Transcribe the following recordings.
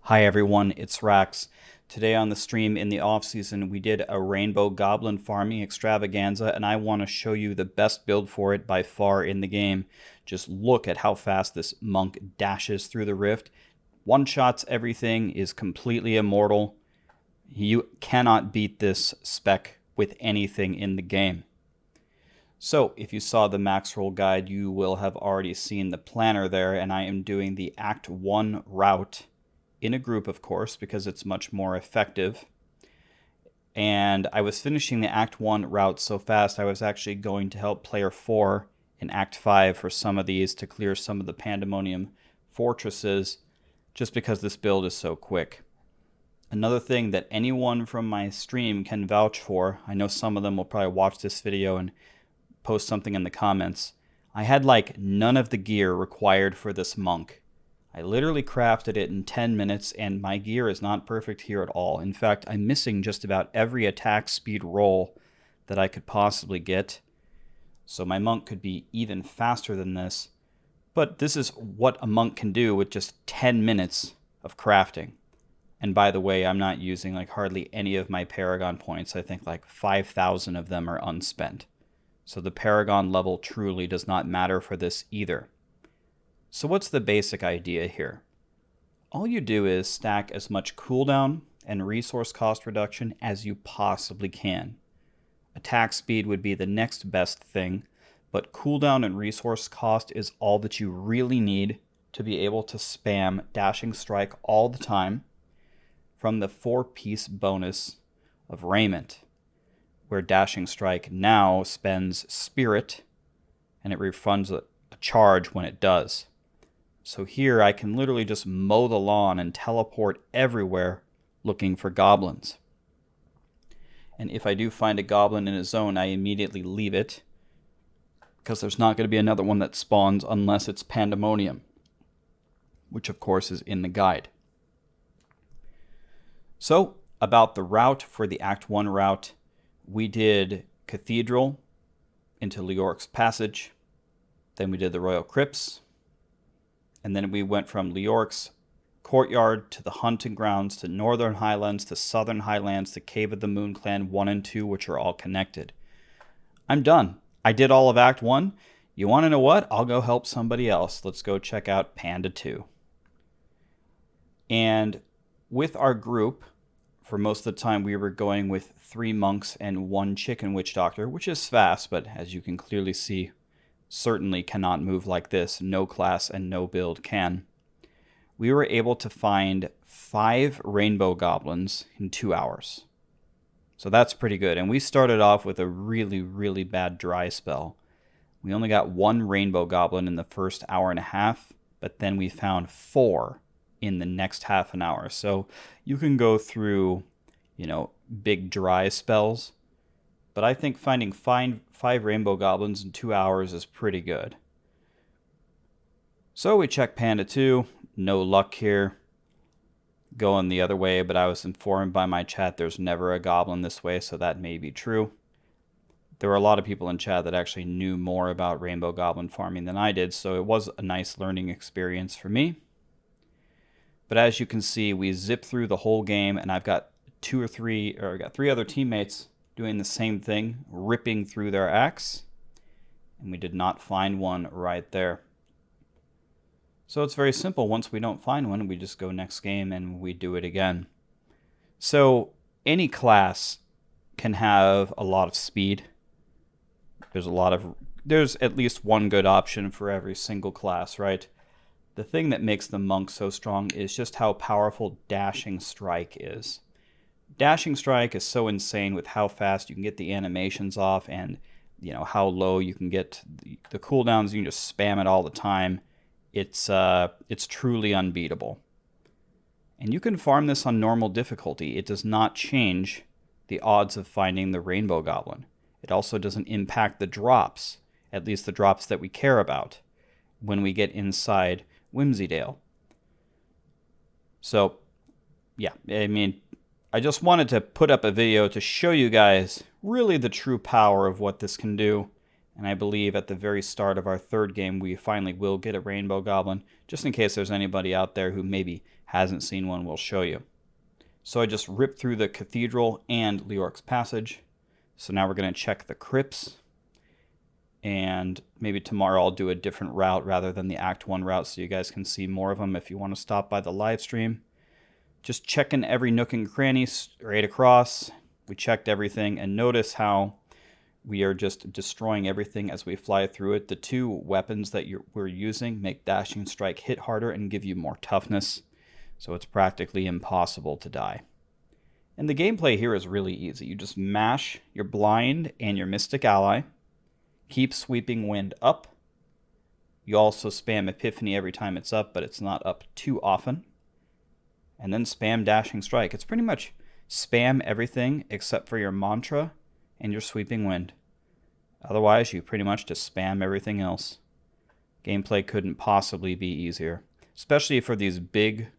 Hi everyone, it's Rax. Today on the stream in the off season we did a rainbow goblin farming extravaganza and I want to show you the best build for it by far in the game. Just look at how fast this monk dashes through the rift. One-shots everything, is completely immortal. You cannot beat this spec with anything in the game. So if you saw the Maxroll guide, you will have already seen the planner there, and I am doing the Act 1 route in a group, of course, because it's much more effective. And I was finishing the Act 1 route so fast, I was actually going to help player 4 in Act 5 for some of these to clear some of the Pandemonium fortresses, just because this build is so quick. Another thing that anyone from my stream can vouch for, I know some of them will probably watch this video and post something in the comments, I had like none of the gear required for this monk. I literally crafted it in 10 minutes and my gear is not perfect here at all. In fact, I'm missing just about every attack speed roll that I could possibly get. So my monk could be even faster than this. But this is what a monk can do with just 10 minutes of crafting. And by the way, I'm not using like hardly any of my Paragon points. I think like 5,000 of them are unspent. So the Paragon level truly does not matter for this either. So what's the basic idea here? All you do is stack as much cooldown and resource cost reduction as you possibly can. Attack speed would be the next best thing, but cooldown and resource cost is all that you really need to be able to spam Dashing Strike all the time from the 4-piece bonus of Raiment, where Dashing Strike now spends Spirit and it refunds a charge when it does. So here I can literally just mow the lawn and teleport everywhere looking for goblins. And if I do find a goblin in a zone, I immediately leave it, because there's not going to be another one that spawns unless it's Pandemonium, which of course is in the guide. So about the route for the Act 1 route, we did Cathedral into Leoric's Passage, then we did the Royal Crypts, and then we went from Leoric's Courtyard to the Hunting Grounds to Northern Highlands to Southern Highlands to Cave of the Moon Clan 1 and 2, which are all connected. I'm done. I did all of Act 1. You want to know what? I'll go help somebody else. Let's go check out Panda 2. And with our group, for most of the time we were going with 3 monks and 1 chicken witch doctor, which is fast, but as you can clearly see, certainly cannot move like this. No class and no build can. We were able to find 5 rainbow goblins in 2 hours. So that's pretty good. And we started off with a really, really bad dry spell. We only got 1 rainbow goblin in the first hour and a half, but then we found 4 in the next half an hour. So you can go through, big dry spells, but I think finding 5 rainbow goblins in 2 hours is pretty good. So we checked Panda 2, no luck here. Going the other way, but I was informed by my chat there's never a goblin this way, so that may be true. There were a lot of people in chat that actually knew more about rainbow goblin farming than I did, so it was a nice learning experience for me. But as you can see, we zip through the whole game, and I've got 3 other teammates doing the same thing, ripping through their axe, and we did not find one right there. So it's very simple. Once we don't find one, we just go next game and we do it again. So any class can have a lot of speed. There's at least one good option for every single class, right? The thing that makes the monk so strong is just how powerful Dashing Strike is. Dashing Strike is so insane with how fast you can get the animations off and how low you can get the cooldowns. You can just spam it all the time. It's truly unbeatable. And you can farm this on normal difficulty. It does not change the odds of finding the rainbow goblin. It also doesn't impact the drops, at least the drops that we care about, when we get inside Whimsydale. So, yeah, I just wanted to put up a video to show you guys really the true power of what this can do. And I believe at the very start of our 3rd game, we finally will get a rainbow goblin, just in case there's anybody out there who maybe hasn't seen one, we'll show you. So I just ripped through the Cathedral and Leoric's Passage. So now we're going to check the crypts. And maybe tomorrow I'll do a different route rather than the Act 1 route so you guys can see more of them if you want to stop by the live stream. Just checking every nook and cranny straight across. We checked everything, and notice how we are just destroying everything as we fly through it. The two weapons that we're using make Dashing Strike hit harder and give you more toughness, so it's practically impossible to die. And the gameplay here is really easy. You just mash your Blind and your Mystic Ally. Keep Sweeping Wind up. You also spam Epiphany every time it's up, but it's not up too often. And then spam Dashing Strike. It's pretty much spam everything except for your mantra and your Sweeping Wind. Otherwise, you pretty much just spam everything else. Gameplay couldn't possibly be easier. Especially for these big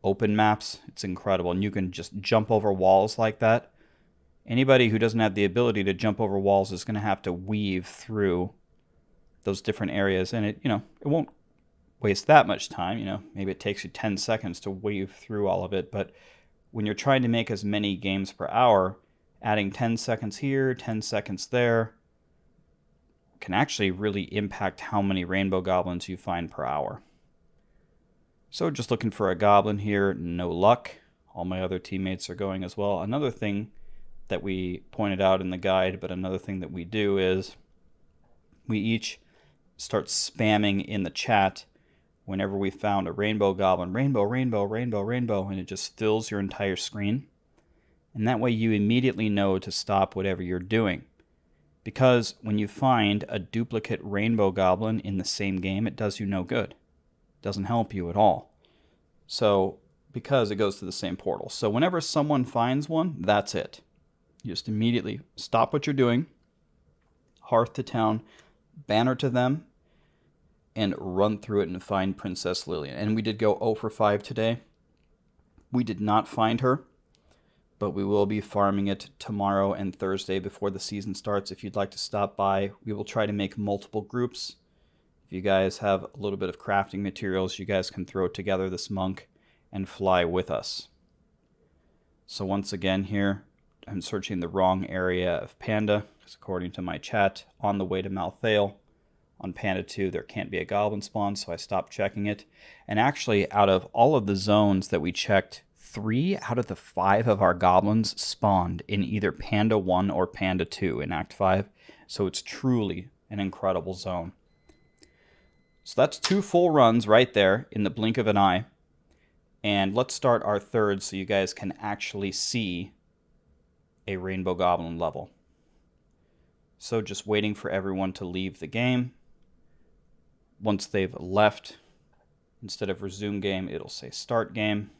open maps. It's incredible. And you can just jump over walls like that. Anybody who doesn't have the ability to jump over walls is going to have to weave through those different areas. And it won't waste that much time. Maybe it takes you 10 seconds to weave through all of it. But when you're trying to make as many games per hour, adding 10 seconds here, 10 seconds there, can actually really impact how many rainbow goblins you find per hour. So just looking for a goblin here, no luck. All my other teammates are going as well. Another thing that we pointed out in the guide, but another thing that we do is we each start spamming in the chat whenever we found a rainbow goblin. Rainbow, rainbow, rainbow, rainbow, and it just fills your entire screen. And that way you immediately know to stop whatever you're doing. Because when you find a duplicate rainbow goblin in the same game, it does you no good. It doesn't help you at all. So, because it goes to the same portal. So whenever someone finds one, that's it. You just immediately stop what you're doing, Hearth to Town, banner to them, and run through it and find Princess Lillian. And we did go 0 for 5 today. We did not find her, but we will be farming it tomorrow and Thursday before the season starts. If you'd like to stop by, we will try to make multiple groups. If you guys have a little bit of crafting materials, you guys can throw together this monk and fly with us. So once again here, I'm searching the wrong area of Panda, because according to my chat, on the way to Malthael, on Panda 2, there can't be a goblin spawn, so I stopped checking it. And actually, out of all of the zones that we checked, 3 out of the 5 of our goblins spawned in either Panda 1 or Panda 2 in Act 5, so it's truly an incredible zone. So that's 2 full runs right there in the blink of an eye. And let's start our third so you guys can actually see a rainbow goblin level. So just waiting for everyone to leave the game. Once they've left, instead of resume game, it'll say start game.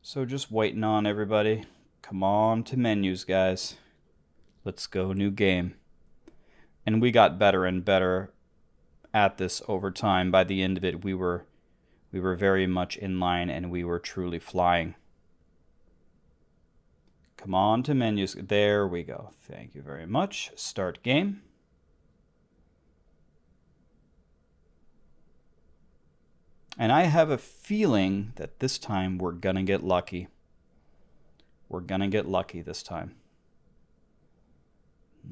So just waiting on everybody. Come on to menus, guys. Let's go new game. And we got better and better at this over time. By the end of it, we were very much in line and we were truly flying. Come on to menus. There we go. Thank you very much. Start game. And I have a feeling that this time we're going to get lucky. We're going to get lucky this time.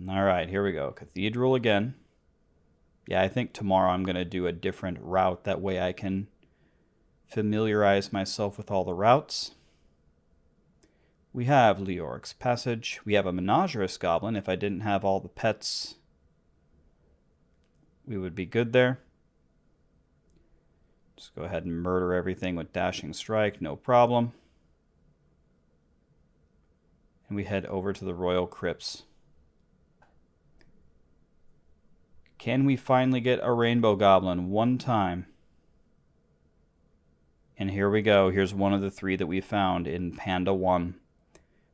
All right, here we go. Cathedral again. Yeah, I think tomorrow I'm going to do a different route. That way I can familiarize myself with all the routes. We have Leoric's Passage. We have a Menagerous Goblin. If I didn't have all the pets, we would be good there. Just go ahead and murder everything with Dashing Strike, no problem. And we head over to the Royal Crypts. Can we finally get a Rainbow Goblin one time? And here we go. Here's one of the 3 that we found in Panda 1.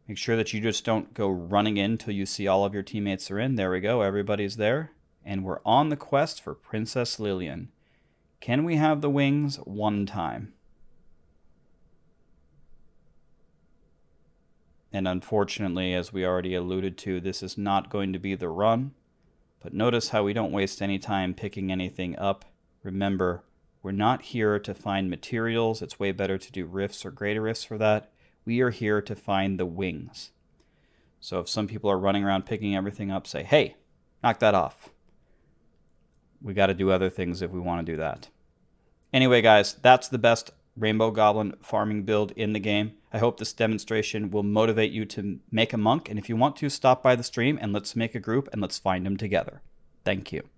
Make sure that you just don't go running in till you see all of your teammates are in. There we go. Everybody's there. And we're on the quest for Princess Lillian. Can we have the wings one time? And unfortunately, as we already alluded to, this is not going to be the run. But notice how we don't waste any time picking anything up. Remember, We're not here to find materials. It's way better to do rifts or greater rifts for that. We are here to find the wings. So if some people are running around picking everything up, say, hey, knock that off. We got to do other things if we want to do that. Anyway, guys, that's the best Rainbow Goblin farming build in the game. I hope this demonstration will motivate you to make a monk. And if you want to, stop by the stream and let's make a group and let's find them together. Thank you.